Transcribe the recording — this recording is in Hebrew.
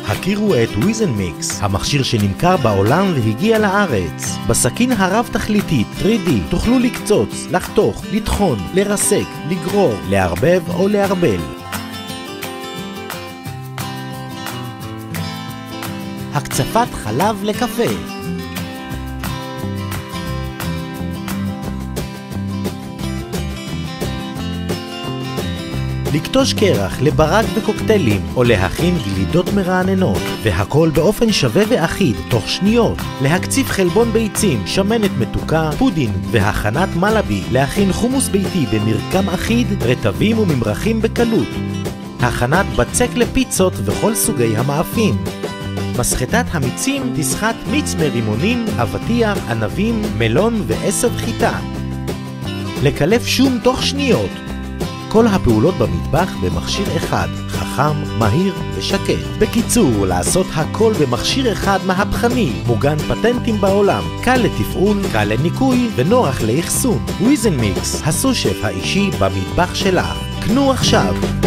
הכירו את ויזנמיקס, המכשיר שנמכר בעולם והגיע לארץ. בסכין הרב תכליתית 3D תוכלו לקצוץ, לחתוך, לטחון, לרסק, לגרור, לערבב או לערבל. הקצפת חלב לקפה. לקטוש קרח לברק וקוקטיילים או להכין גלידות מרעננות, והכל באופן שווה ואחיד תוך שניות. להקציף חלבון ביצים, שמנת מתוקה, פודינג והכנת מלאבי. להכין חומוס ביתי במרקם אחיד, רטבים וממרחים בקלות. הכנת בצק לפיצות וכל סוגי המאפים. מסחטת המיצים תסחט מיץ מרימונים, אבטיח, ענבים, מלון ועשב חיטה. לקלף שום תוך שניות. כל הפעולות במטבח במכשיר אחד, חכם, מהיר ושקט. בקיצור, לעשות הכל במכשיר אחד מהפכני, מוגן פטנטים בעולם, קל לתפעול, קל לניקוי ונוח לאחסון. ויזנמיקס, הסושף האישי במטבח שלך. קנו עכשיו!